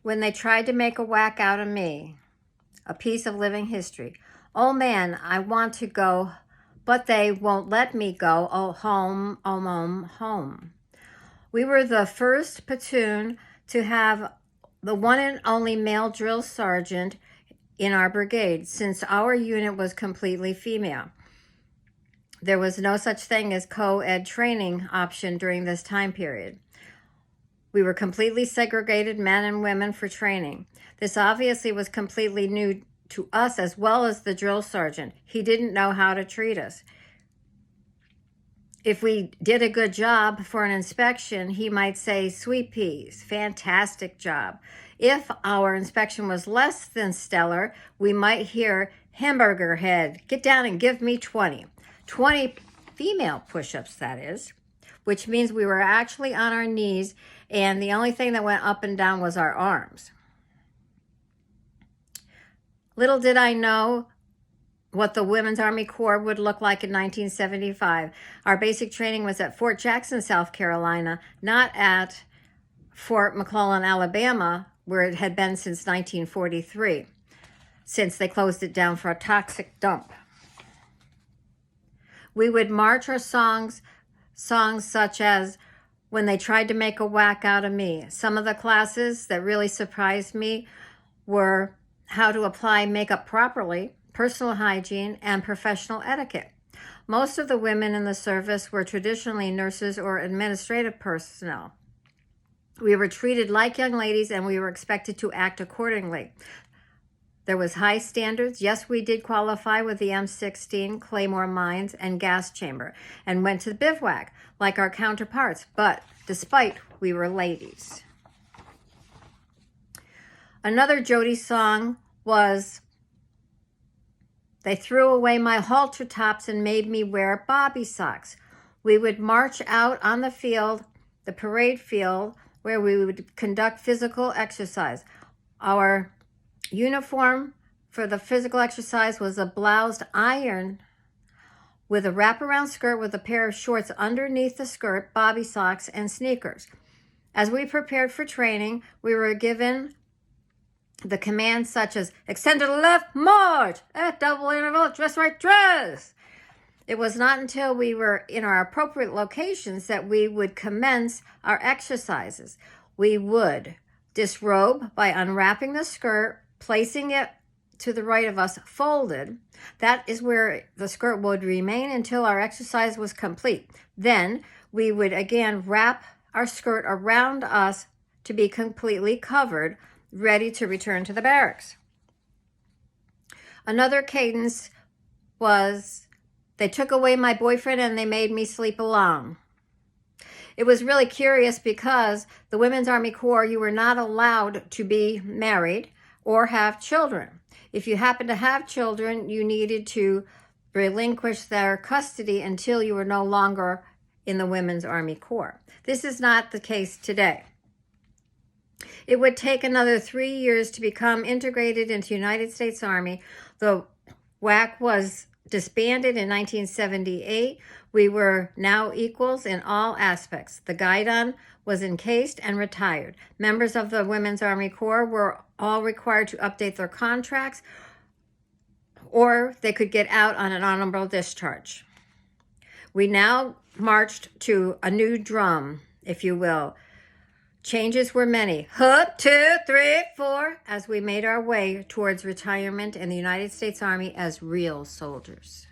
When they tried to make a whack out of me, a piece of living history. Oh man, I want to go, but they won't let me go. Oh, home, oh, home. We were the first platoon to have the one and only male drill sergeant in our brigade, since our unit was completely female. There was no such thing as co-ed training option during this time period. We were completely segregated, men and women, for training. This obviously was completely new to us as well as the drill sergeant. He didn't know how to treat us. If we did a good job for an inspection, he might say, sweet peas, fantastic job. If our inspection was less than stellar, we might hear, hamburger head, get down and give me 20. 20 female push-ups, that is, which means we were actually on our knees, and the only thing that went up and down was our arms. Little did I know what the Women's Army Corps would look like in 1975. Our basic training was at Fort Jackson, South Carolina, not at Fort McClellan, Alabama, where it had been since 1943, since they closed it down for a toxic dump. We would march our songs such as When They Tried to Make a Whack Out of Me. Some of the classes that really surprised me were how to apply makeup properly, personal hygiene, and professional etiquette. Most of the women in the service were traditionally nurses or administrative personnel. We were treated like young ladies, and we were expected to act accordingly. There was high standards. Yes, we did qualify with the M16, Claymore mines, and gas chamber, and went to the bivouac like our counterparts, but despite we were ladies. Another Jody song was, they threw away my halter tops and made me wear bobby socks. We would march out on the field, the parade field, where we would conduct physical exercise. Our uniform for the physical exercise was a bloused iron with a wraparound skirt with a pair of shorts underneath the skirt, bobby socks, and sneakers. As we prepared for training, we were given the commands such as extend to the left, march, at double interval, dress right, dress. It was not until we were in our appropriate locations that we would commence our exercises. We would disrobe by unwrapping the skirt, placing it to the right of us folded. That is where the skirt would remain until our exercise was complete. Then we would again wrap our skirt around us to be completely covered, ready to return to the barracks. Another cadence was, they took away my boyfriend and they made me sleep alone. It was really curious because the Women's Army Corps, you were not allowed to be married or have children. If you happened to have children, you needed to relinquish their custody until you were no longer in the Women's Army Corps. This is not the case today. It would take another 3 years to become integrated into United States Army. The WAC was disbanded in 1978. We were now equals in all aspects. The guidon was encased and retired. Members of the Women's Army Corps were all required to update their contracts, or they could get out on an honorable discharge. We now marched to a new drum, if you will. Changes were many. Hook, 2, 3, 4, as we made our way towards retirement in the United States Army as real soldiers.